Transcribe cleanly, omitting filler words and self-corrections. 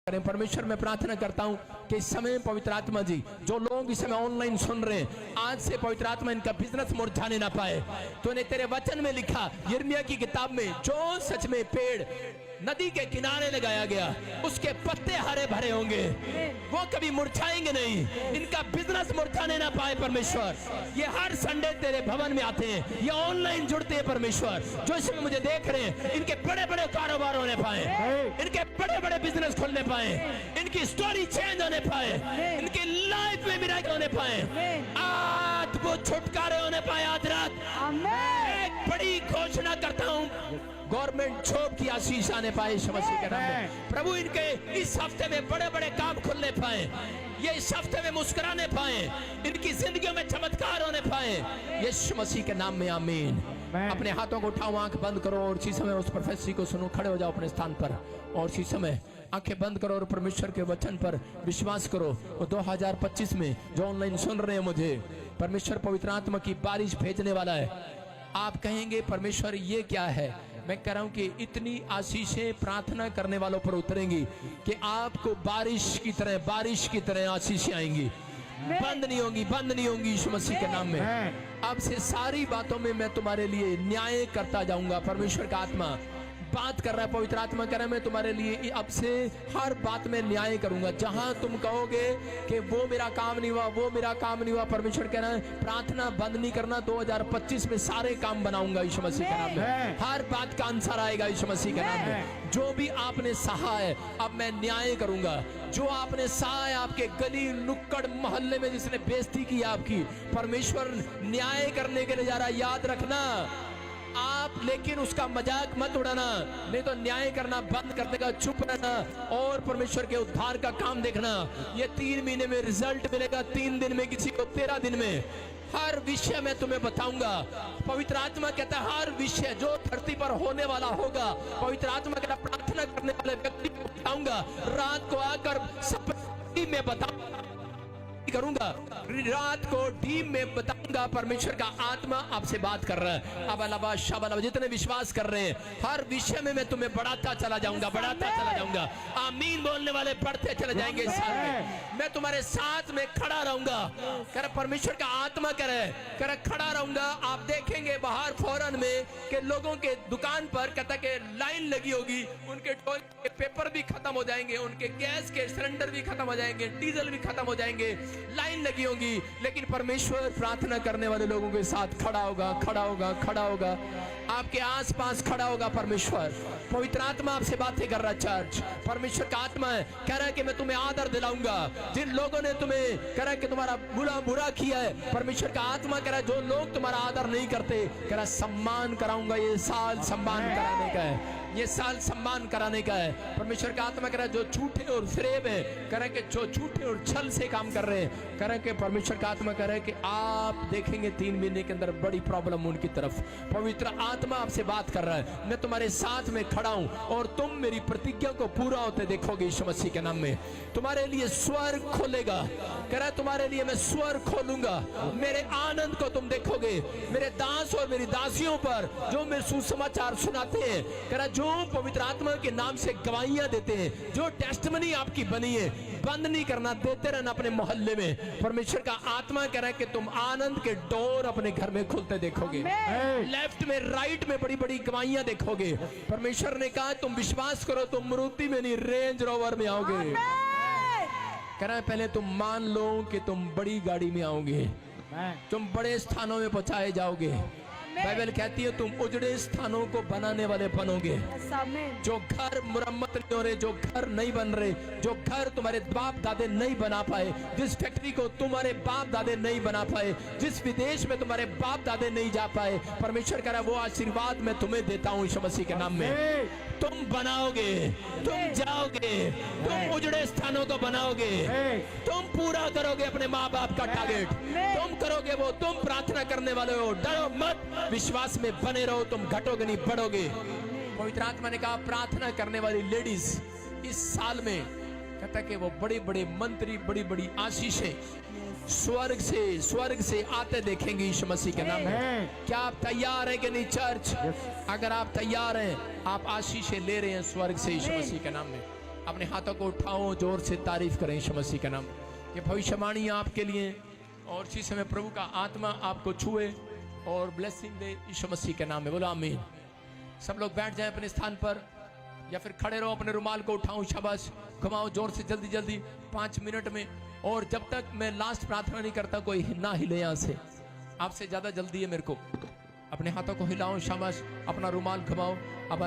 करें। परमेश्वर मैं प्रार्थना करता हूं कि इस समय पवित्र आत्मा जी, जो लोग इस समय ऑनलाइन सुन रहे हैं, आज से पवित्र आत्मा इनका बिजनेस मुरझाने ना पाए। तूने तेरे वचन में लिखा यिर्मयाह की किताब में, जो सच में पेड़ नदी के किनारे लगाया गया उसके पत्ते हरे भरे होंगे, वो कभी मुरझाएंगे नहीं, इनका बिजनेस मुरझाने ना पाए। परमेश्वर ये हर संडे तेरे भवन में आते हैं, ये ऑनलाइन जुड़ते हैं। परमेश्वर जो इसमें मुझे देख रहे हैं, इनके बड़े बड़े कारोबार होने पाए, इनके बड़े बड़े बिजनेस खोलने पाए, इनकी स्टोरी चेंज होने पाए, इनकी लाइफ में मिराकल होने पाए, आज वो छुटकारे होने पाए। आज रात एक बड़ी घोषणा करता हूँ, गवर्नमेंट जॉब की आशीष आने पाए यीशु मसीह के नाम में। प्रभु इनके इस हफ्ते में बड़े बड़े काम खुलने पाए, ये इस हफ्ते में मुस्कुराने पाए, इनकी जिंदगियों में चमत्कार होने पाए यीशु मसीह के नाम में, आमीन। अपने हाथों को उठाओ, आंख बंद करो और इसी समय उस प्रोफेसी को सुनो। खड़े हो जाओ अपने स्थान पर और इसी समय आंखें बंद करो और परमेश्वर के वचन पर विश्वास करो। वो 2025 में जो ऑनलाइन सुन रहे हैं मुझे, परमेश्वर पवित्र आत्मा की बारिश भेजने वाला है। आप कहेंगे परमेश्वर ये क्या है? मैं कह रहा हूं कि इतनी आशीषें प्रार्थना करने वालों पर उतरेंगी कि आपको बारिश की तरह आशीषें आएंगी, बंद नहीं होंगी, बंद नहीं होंगी यीशु मसीह के नाम में। अब से सारी बातों में मैं तुम्हारे लिए न्याय करता जाऊंगा। परमेश्वर का आत्मा बात कर रहा है, पवित्र आत्मा कह रहा है मैं तुम्हारे लिए अब से हर बात में न्याय करूंगा। जहां तुम कहोगे कि वो मेरा काम नहीं हुआ, वो मेरा काम नहीं हुआ, परमेश्वर कह रहा है प्रार्थना बंद नहीं करना। 2025 में सारे काम बनाऊंगा यीशु मसीह के नाम में, हर बात का आंसर आएगा यीशु मसीह के नाम में। जो भी आपने सहा है अब मैं न्याय करूंगा। जो आपने सहा है, आपके गली नुक्कड़ मोहल्ले में जिसने बेइज्जती की आपकी, परमेश्वर न्याय करने के लिए जा रहा। याद रखना आप, लेकिन उसका मजाक मत उड़ाना, नहीं तो न्याय करना बंद कर देगा। चुप रहना और परमेश्वर के उद्धार का काम देखना। ये 3 महीने में रिजल्ट मिलेगा, 3 दिन में, किसी को 13 दिन में। हर विषय में तुम्हें बताऊंगा। पवित्र आत्मा कहता है हर विषय जो धरती पर होने वाला होगा, पवित्र आत्मा कहता प्रार्थना करने वाले व्यक्ति को बताऊंगा। रात को आकर सपने में बताऊंगा, करूंगा, रात को डीम में बताऊंगा। परमेश्वर का आत्मा आपसे बात कर रहा है। अब अलावा शाबाला, जितने विश्वास कर रहे हैं हर विषय में मैं तुम्हें बढ़ाता चला जाऊंगा, बढ़ाता चला जाऊंगा। आमीन बोलने वाले बढ़ते चले जाएंगे। मैं तुम्हारे साथ में खड़ा रहूंगा, कह रहा परमेश्वर का आत्मा कह रहा खड़ा रहूंगा। आप देखेंगे बाहर फौरन में कि लोगों के दुकान पर कहता कि लाइन लगी होगी, उनके टोल के पेपर भी खत्म हो जाएंगे, उनके गैस के सिलेंडर भी खत्म हो जाएंगे, डीजल भी खत्म हो जाएंगे, लाइन लगी होगी। लेकिन परमेश्वर प्रार्थना करने वाले लोगों के साथ खड़ा होगा, खड़ा होगा, खड़ा होगा, आपके आसपास खड़ा होगा। परमेश्वर पवित्र आत्मा आपसे बातें कर रहा है। चर्च परमेश्वर का आत्मा है, कह रहा है कि मैं तुम्हें आदर दिलाऊंगा। जिन लोगों ने तुम्हें कह रहा है कि तुम्हारा बुरा किया है, परमेश्वर का आत्मा कह रहा है जो लोग तुम्हारा आदर नहीं करते, कह रहा सम्मान कराऊंगा। ये साल सम्मान कराने का है, ये साल सम्मान कराने का है। परमेश्वर का आत्मा कह रहा है जो झूठे और फरेब है, कह रहा है कि जो झूठे और छल से काम कर रहे हैं, कह रहा है कि परमेश्वर का आत्मा कह रहा है कि आप देखेंगे 3 महीने के अंदर बड़ी प्रॉब्लम उनकी तरफ। पवित्र आत्मा आपसे बात कर रहा है, मैं तुम्हारे साथ में खड़ा हूं और तुम मेरी प्रतिज्ञा को पूरा होते देखोगे यीशु मसीह के नाम में। तुम्हारे लिए स्वर्ग खोलेगा, कह रहा है तुम्हारे लिए मैं स्वर्ग खोलूंगा। मेरे आनंद को तुम देखोगे, मेरे दास और मेरी दासियों पर जो मेरे सुसमाचार सुनाते हैं, कह रहा जो पवित्र आत्मा के नाम से गवाहियां देते हैं, जो टेस्टमनी आपकी बनी है, बंद नहीं करना, देते रहना अपने मोहल्ले में। परमेश्वर का आत्मा कह रहा है कि तुम आनंद के डोर अपने घर में खुलते देखोगे, लेफ्ट में राइट में बड़ी बड़ी गवाहियां देखोगे। परमेश्वर ने कहा तुम विश्वास करो, तुम मारुति में नहीं रेंज रोवर में आओगे। कह रहा है पहले तुम मान लो कि तुम बड़ी गाड़ी में आओगे, तुम बड़े स्थानों में पहुंचाए जाओगे। बाइबल कहती है तुम उजड़े स्थानों को बनाने वाले बनोगे। जो घर मुरम्मत नहीं हो रहे, जो घर नहीं बन रहे, जो घर तुम्हारे बाप दादे नहीं बना पाए, जिस फैक्ट्री को तुम्हारे बाप दादे नहीं बना पाए, जिस विदेश में तुम्हारे बाप दादे नहीं जा पाए, परमेश्वर कह रहा है वो आशीर्वाद मैं तुम्हें देता हूं यीशु मसीह के नाम में। तुम बनाओगे, तुम जाओगे, तुम उजड़े स्थानों को बनाओगे, तुम पूरा करोगे अपने माँ बाप का टारगेट, तुम करोगे वो। तुम प्रार्थना करने वाले हो, डरो मत, विश्वास में बने रहो, तुम घटोगे नहीं बढ़ोगे। पवित्र आत्मा ने कहा प्रार्थना करने वाली लेडीज इस साल में कहता कि वो बड़े बड़े मंत्री, बड़ी बड़ी आशीषें स्वर्ग से आते देखेंगे यीशु मसीह के नाम में। क्या आप तैयार हैं कि नहीं चर्च? अगर आप तैयार हैं, आप आशीषें ले रहे हैं स्वर्ग से यीशु मसीह के नाम में। अपने हाथों को उठाओ, जोर से तारीफ करें यीशु मसीह के नाम। ये भविष्यवाणी आपके लिए और इसी समय प्रभु का आत्मा आपको छुए और ब्लेसिंग दे यीशु मसीह के नाम में। बोलो आमीन। सब लोग बैठ जाएं अपने स्थान पर या फिर खड़े रहो, अपने रुमाल को उठाओ, शाबाश, घुमाओ जोर से, जल्दी जल्दी 5 मिनट में। और जब तक मैं लास्ट प्रार्थना नहीं करता कोई ना हिले यहाँ से, आपसे ज्यादा जल्दी है मेरे को। अपने हाथों को हिलाओ, शाबाश, अपना रुमाल घुमाओ। अब